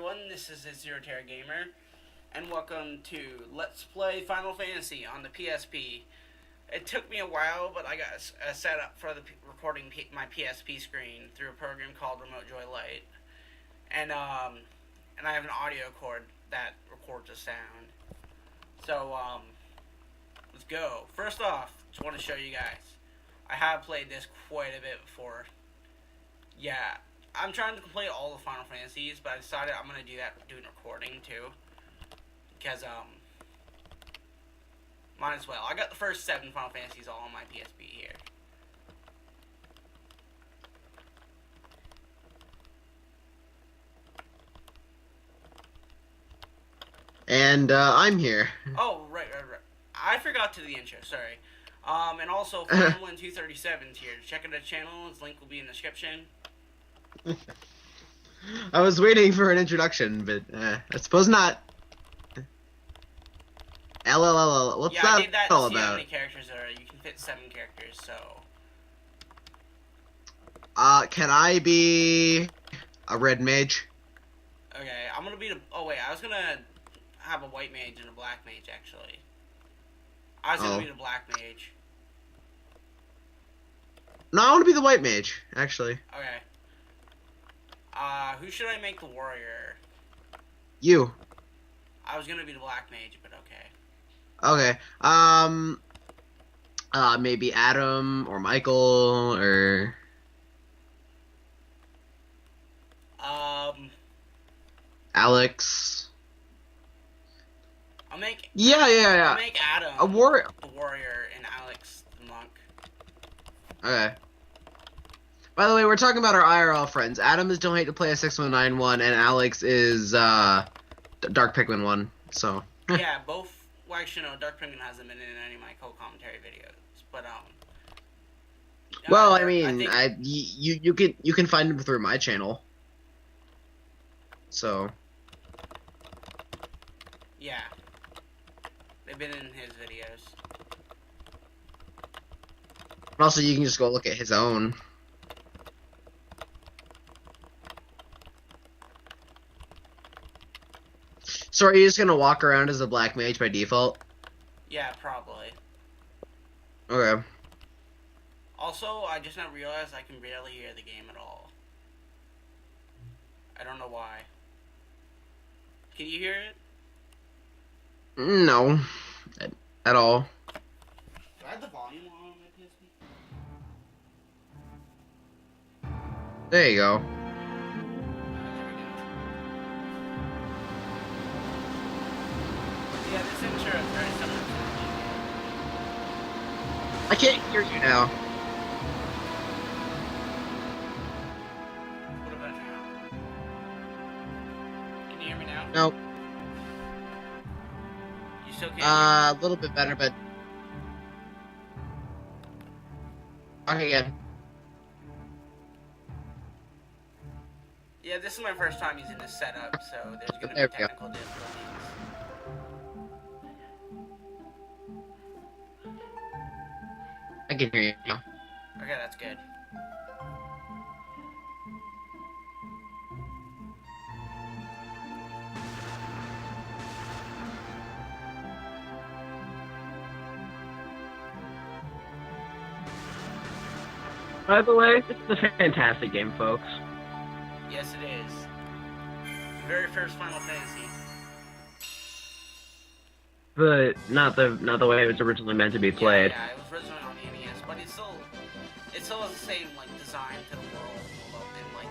everyone, this is AzuratareGamer, and welcome to Let's Play Final Fantasy on the PSP. It took me a while, but I got set up for the recording my PSP screen through a program called Remote Joy Lite, and I have an audio cord that records the sound. So let's go. First off, just want to show you guys, I have played this quite a bit before. Yeah. I'm trying to complete all the Final Fantasies, but I decided I'm going to do that doing recording too. Because, might as well. I got the first 7 Final Fantasies all on my PSP here. And, I'm here. Oh, right. I forgot to do the intro, sorry. And also, Famlin237's here. Check out the channel, his link will be in the description. I was waiting for an introduction, but I suppose not. LLL. What's I did that all to see how about? many characters there are. You can fit 7 characters, so. Can I be a red mage? Okay, I'm gonna be the. Oh wait, I was gonna have a white mage and a black mage actually. I was gonna be the black mage. No, I want to be the white mage, actually. Okay. Who should I make the warrior? You. I was gonna be the black mage, but okay. Okay. Maybe Adam or Michael or. Alex. I'll make. Yeah. I'll make Adam a warrior. the warrior and Alex the monk. Okay. By the way, we're talking about our IRL friends. Adam is Don't Hate to Play a 6191, and Alex is Dark Pikmin 1. So. Yeah, both. Well, actually, no. Dark Pikmin hasn't been in any of my co-commentary videos, but Well, I mean, you can find him through my channel. So. Yeah. They've been in his videos. Also, you can just go look at his own. So are you just gonna walk around as a black mage by default? Yeah, probably. Okay. Also, I just now realized I can barely hear the game at all. I don't know why. Can you hear it? No. At all. Do I have the volume on my PSP? There you go. Yeah, this intro is very similar to I can't hear you now. What about now? Can you hear me now? No. You still can't hear me? A little bit better, but. Okay, again. Yeah, this is my first time using this setup, so there's gonna There be we go. technical difficulties. I can hear you now. Okay, that's good. By the way, this is a fantastic game, folks. Yes, it is. Very first Final Fantasy. But not the way it was originally meant to be played. Yeah, it was originally on the NES, but it still has the same like design to the world and like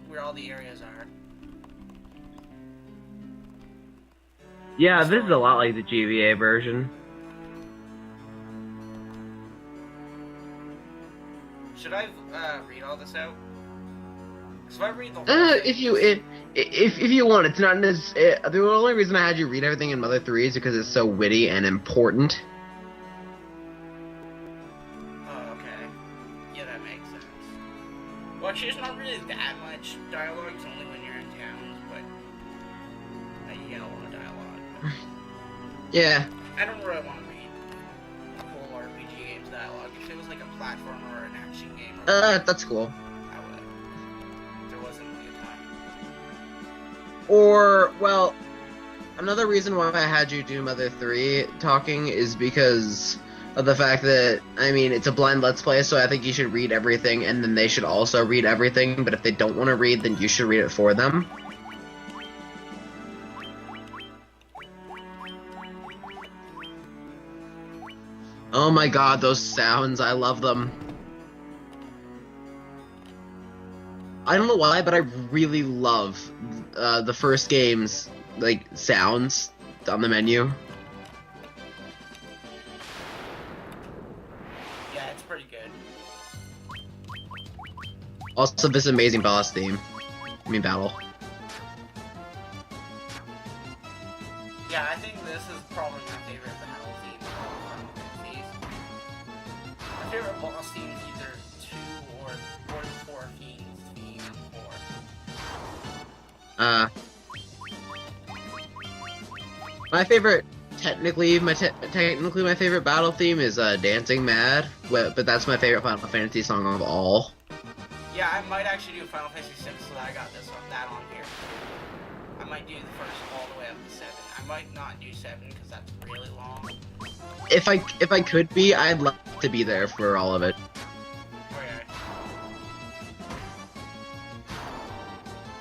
where all the areas are. Yeah, this is a lot like the GBA version. Should I read all this out? Because if I read the whole thing, If you want, it's not the only reason I had you read everything in Mother 3 is because it's so witty and important. Oh, okay. Yeah, that makes sense. Well, actually, there's not really that much dialogue. It's only when you're in towns, but you get a lot of dialogue. Yeah. I don't really want to read full RPG games dialogue. If it was like a platformer or an action game, That's cool. I would. There wasn't really a time. Or, well, another reason why I had you do Mother 3 talking is because of the fact that, I mean, it's a blind Let's Play, so I think you should read everything, and then they should also read everything, but if they don't want to read, then you should read it for them. Oh my god, those sounds, I love them. I don't know why, but I really love the first game's, like, sounds on the menu. Yeah, it's pretty good. Also, this amazing boss theme. I mean, battle. Yeah, I think this is probably my favorite battle theme of all Final Fantasies. My favorite boss theme is either 2 or the 4 Fiends theme 4. My favorite, technically my favorite battle theme is Dancing Mad, but that's my favorite Final Fantasy song of all. Yeah, I might actually do Final Fantasy 6 so that I got that on here. I might do the first all the way up to 7. I might not do 7 because that's really long. If I could be, I'd love to be there for all of it. Okay.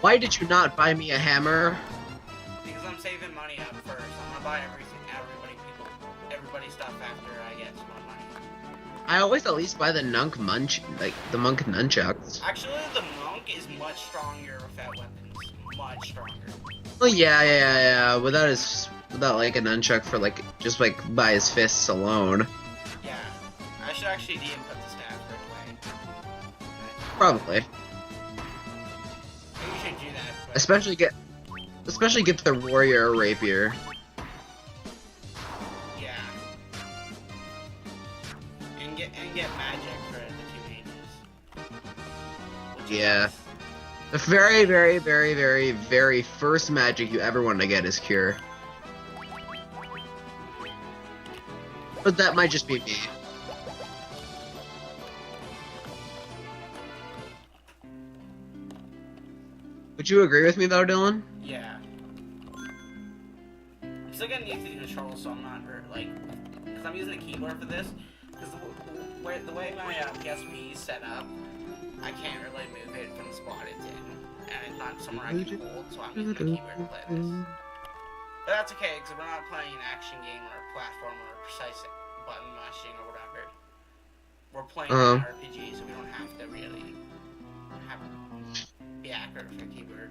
Why did you not buy me a hammer? Because I'm saving money up first. I'm gonna buy everybody's stuff after I get some more money. I always at least buy the monk nunchucks. Actually, the monk is much stronger without weapons. Much stronger. Oh yeah. Without like a nunchuck for just by his fists alone. Yeah. I should actually de-input the staff right away. Probably. Maybe you should do that. But... Especially get the warrior rapier. Yeah. And get magic for the 2 mages. Yeah. The very, very, very, very, very first magic you ever want to get is Cure. But that might just be me. Would you agree with me though, Dylan? Yeah. I'm still getting used to the controls, so I'm not because I'm using a keyboard for this. Because the way my PSP is set up, I can't really move it from the spot it's in, and it's not somewhere I can hold, so I'm using a keyboard to play this. But that's okay, because we're not playing an action game or a platform or a precise button mashing or whatever. We're playing an RPG, so we don't have to really be accurate with a keyboard.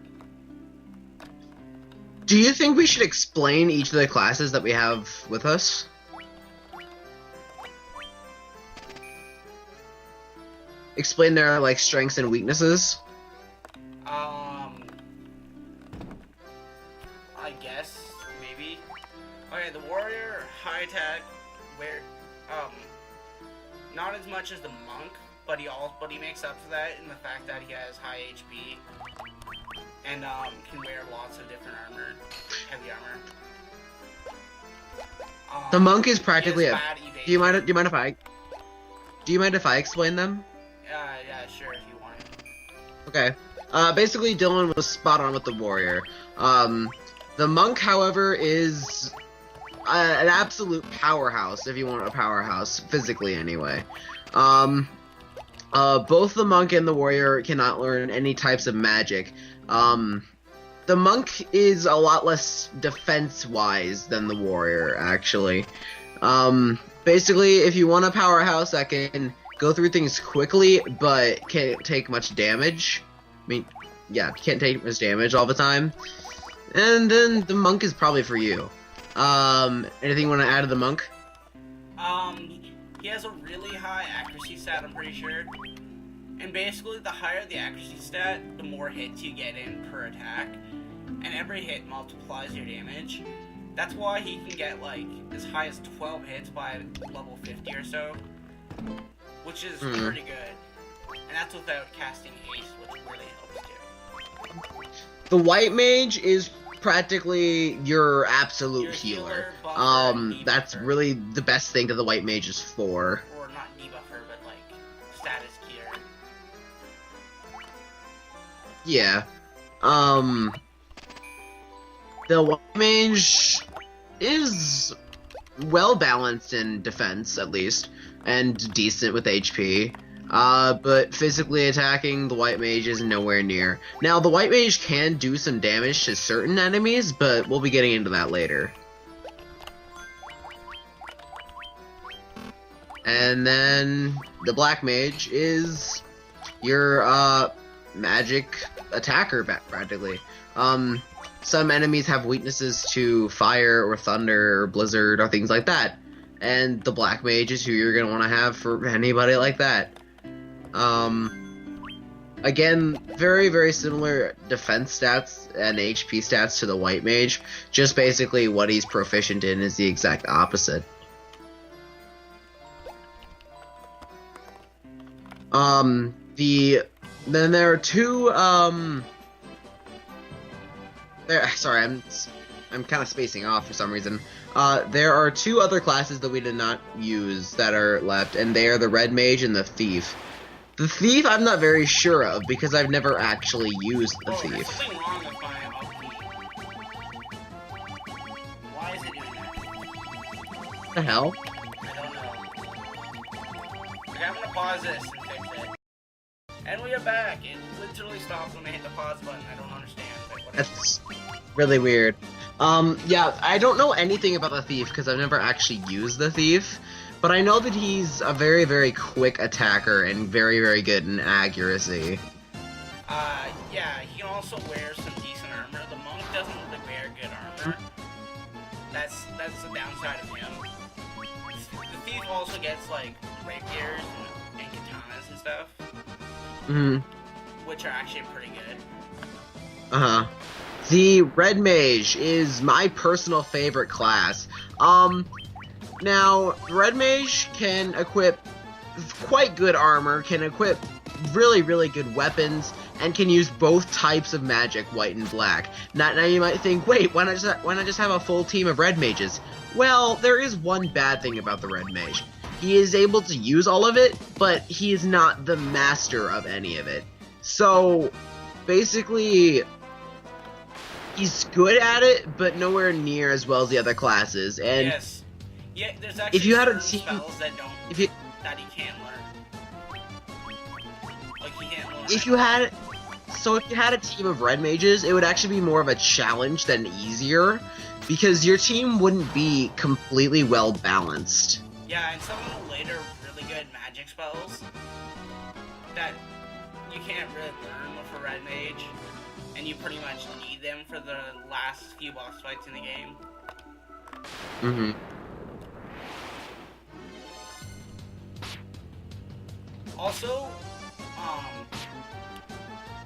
Do you think we should explain each of the classes that we have with us? Explain their strengths and weaknesses? I guess maybe. Okay, the warrior, high attack, not as much as the monk, but he makes up for that in the fact that he has high HP and can wear lots of different armor, heavy armor. The monk is practically a. Bad Do you mind if I explain them? Yeah, sure, if you want it. Okay. Basically, Dylan was spot on with the warrior. The monk, however, is an absolute powerhouse, if you want a powerhouse, physically anyway. Both the monk and the warrior cannot learn any types of magic. The monk is a lot less defense-wise than the warrior, actually. Basically, if you want a powerhouse that can go through things quickly, but can't take much damage. I mean, yeah, can't take much damage all the time. And then the monk is probably for you. Anything you want to add to the monk? He has a really high accuracy stat, I'm pretty sure. And basically, the higher the accuracy stat, the more hits you get in per attack. And every hit multiplies your damage. That's why he can get, as high as 12 hits by level 50 or so. Which is pretty good. And that's without casting haste, which really helps too. The white mage is practically your absolute healer. That's really the best thing that the white mage is for. Or not debuffer, but status keyer. Yeah. The white mage is well balanced in defense, at least, and decent with HP. But physically attacking, the white mage is nowhere near. Now, the white mage can do some damage to certain enemies, but we'll be getting into that later. And then the black mage is your magic attacker, practically. Some enemies have weaknesses to fire or thunder or blizzard or things like that, and the black mage is who you're gonna want to have for anybody like that. Again, very, very similar defense stats and HP stats to the white mage, just basically what he's proficient in is the exact opposite. Then there are two, sorry, I'm kind of spacing off for some reason. There are two other classes that we did not use that are left, and they are the red mage and the thief. The thief I'm not very sure of, because I've never actually used the thief. There's something wrong with my upkeep. Why is it doing that? What the hell? I don't know. Okay, I'm gonna pause this and fix it. And we are back. It literally stops when I hit the pause button. I don't understand. Like, what That's really weird. Yeah, I don't know anything about the thief because I've never actually used the thief, but I know that he's a very, very quick attacker and very, very good in accuracy. Yeah, he can also wear some decent armor. The monk doesn't really wear good armor. That's the downside of him. The thief also gets, like, rapiers and katanas and stuff. Which are actually pretty good. Uh-huh. The red mage is my personal favorite class. Now, red mage can equip quite good armor, can equip really, really good weapons, and can use both types of magic, white and black. Now you might think, wait, why not just have a full team of red mages? Well, there is one bad thing about the red mage. He is able to use all of it, but he is not the master of any of it. So, basically, he's good at it, but nowhere near as well as the other classes. And yes. Yeah, there's actually if you had a certain team, spells that that he can't learn. Like, he can't learn. if you had a team of red mages, it would actually be more of a challenge than easier, because your team wouldn't be completely well balanced. Yeah, and some of the later really good magic spells that you can't really learn with a red mage, and you pretty much need them for the last few boss fights in the game. Also,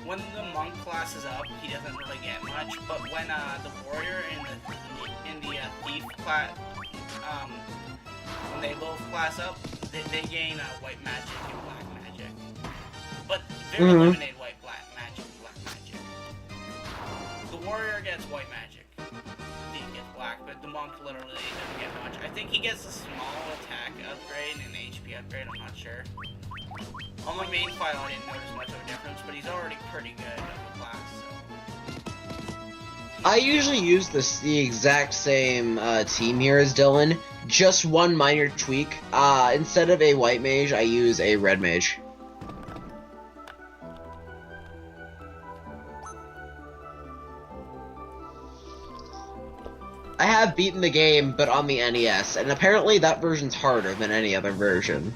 when the monk classes up, he doesn't really get much, but when the warrior and the thief class, when they both class up, they gain white magic and black magic. But very limited white magic and black magic. The warrior gets white magic, the thief gets black, but the monk literally doesn't get much. I think he gets a small attack upgrade and an HP upgrade, I'm not sure. On my main file, I didn't notice much of a difference, but he's already pretty good of a class, so. I usually use the exact same team here as Dylan, just one minor tweak. Instead of a white mage, I use a red mage. I have beaten the game, but on the NES, and apparently that version's harder than any other version.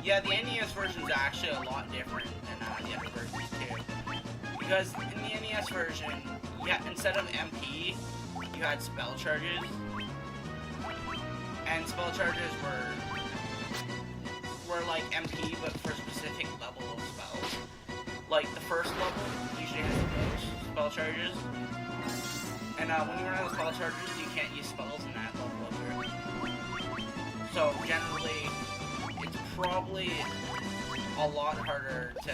Yeah, the NES version is actually a lot different than the other versions too. Because in the NES version, yeah, instead of MP, you had spell charges. And spell charges were like MP, but for a specific level of spells. Like the first level usually has the most spell charges. And when you run out of spell charges, you can't use spells in that level of your. So generally, it's probably a lot harder to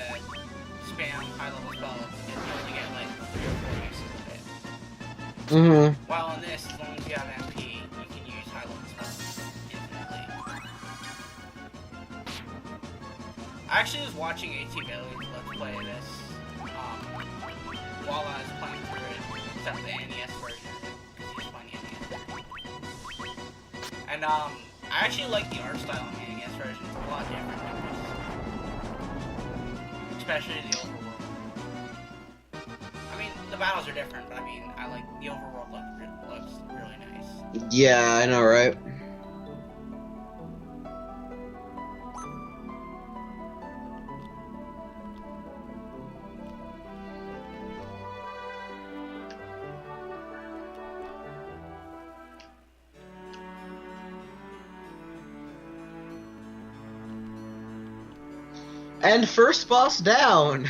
spam high level spells because you only get like 3 or 4 uses of it. While in this, as long as you have MP, you can use high level spells infinitely. I actually was watching ATVillage Let's Play this while I was playing through it, except the NES version. And I actually like the art style in the NES version. It's a lot different than this. Especially the overworld. I mean, the battles are different, but I mean, I like the overworld looks really nice. Yeah, I know, right? And first boss down!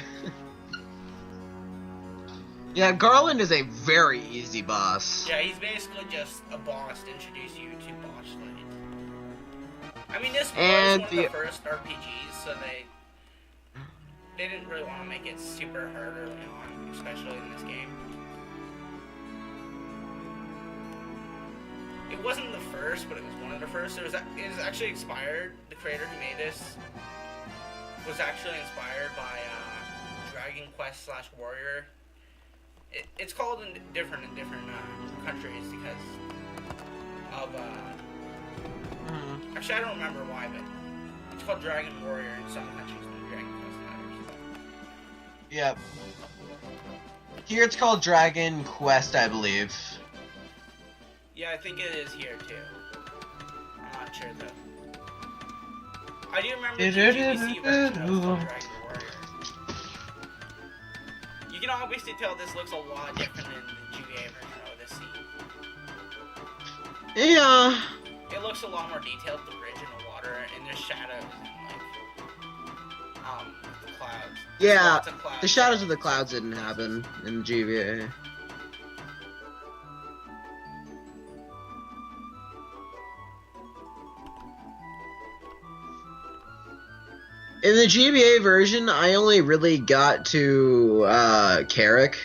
Yeah, Garland is a very easy boss. Yeah, he's basically just a boss to introduce you to boss fight. I mean, this was one of the first RPGs, so they didn't really want to make it super hard early on, especially in this game. It wasn't the first, but it was one of the first. It was actually inspired. The creator who made this was actually inspired by Dragon Quest / Warrior. It's called in different countries because of actually I don't remember why, but it's called Dragon Warrior in some countries than Dragon Quest others. Yep. Here it's called Dragon Quest, I believe. Yeah, I think it is here too. I'm not sure though. I do remember the GBC version that was called Dragon Warrior. You can obviously tell this looks a lot different than the GBA version of this scene. Yeah. It looks a lot more detailed, the bridge and the water, and there's shadows and the clouds. Yeah, Clouds. the shadows of the clouds didn't happen in GBA. In the GBA version, I only really got to Carrick.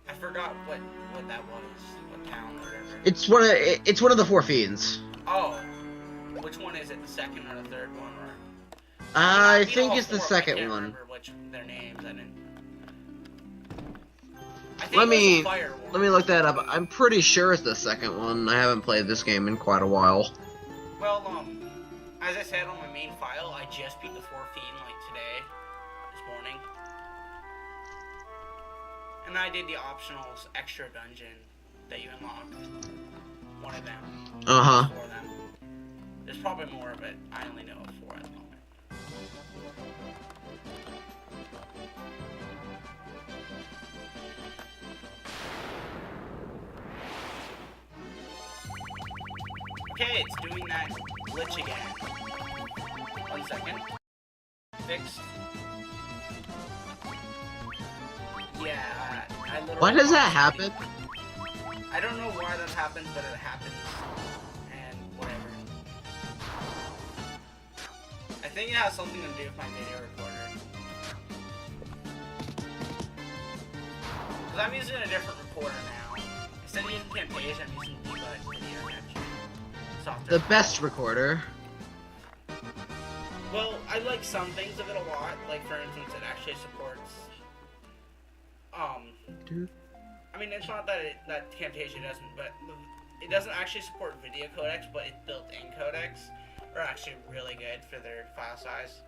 I forgot what that was, what town or whatever. It's one of the four fiends. Oh, which one is it? The second or the third one, or? I think it's the second I can't one. remember which their names. I didn't. I think Let it was me the fire one. let me look that up. I'm pretty sure it's the second one. I haven't played this game in quite a while. Well, as I said on my main file, I just beat the 4 fiend like today, this morning. And I did the optional extra dungeon that you unlock. One of them. Uh-huh. 4 of them. There's probably more, but I only know of 4 at the moment. Okay, it's doing that glitch again. 1 second. Fixed. Yeah, I literally... Why does that happen? I don't know why that happens, but it happens. And whatever. I think it has something to do with my video recorder. Because I'm using a different recorder now. Instead of using Camtasia, I'm using video capture software. The best recorder. Well, I like some things of it a lot. Like, for instance, it actually supports, I mean, it's not that that Camtasia doesn't, but it doesn't actually support video codecs, but its built-in codecs are actually really good for their file size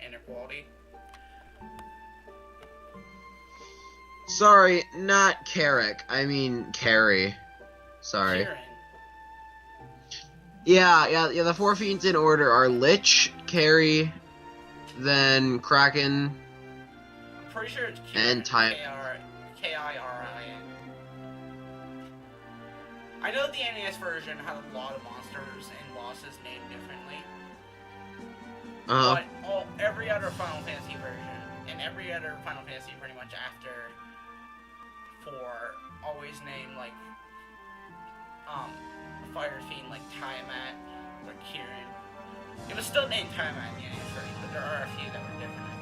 and their quality. Sorry, not Carrick. I mean Carrie. Sorry. Kieran. Yeah, the four fiends in order are Lich, Carrie, then Kraken, I'm pretty sure it's Kieran. and Ty. K-I-R-I-N. I know the NES version had a lot of monsters and bosses named differently. But every other Final Fantasy version, and every other Final Fantasy pretty much after 4, always named like Fire Fiend like Tiamat or Kieran. It was still named Tiamat in the NES version, but there are a few that were different, I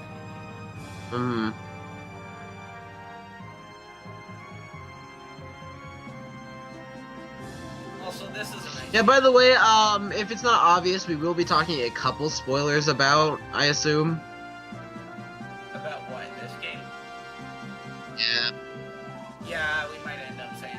think. Also, this is amazing. Yeah, by the way, if it's not obvious, we will be talking a couple spoilers about, I assume. About what, this game? Yeah. Yeah, we might end up saying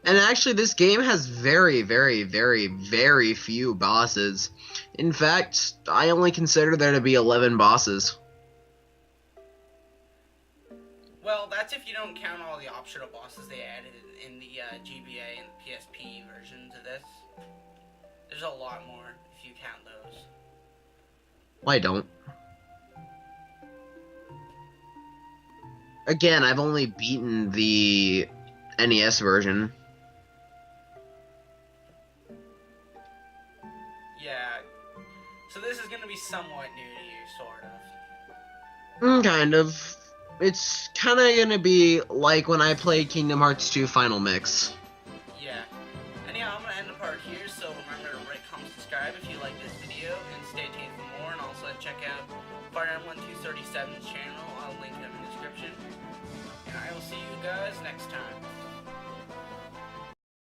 And actually, this game has very, very, very, very few bosses. In fact, I only consider there to be 11 bosses. Well, that's if you don't count all the optional bosses they added in the GBA and the PSP versions of this. There's a lot more if you count those. Well, I don't. Again, I've only beaten the NES version. Yeah. So this is going to be somewhat new to you, sort of. Kind of. It's kind of going to be like when I played Kingdom Hearts 2 Final Mix. Yeah. Anyhow, I'm going to end the part here, so remember to rate, comment, subscribe if you like this video, and stay tuned for more, and also check out Fire Emblem 237's channel. I'll link it in the description. And I will see you guys next time.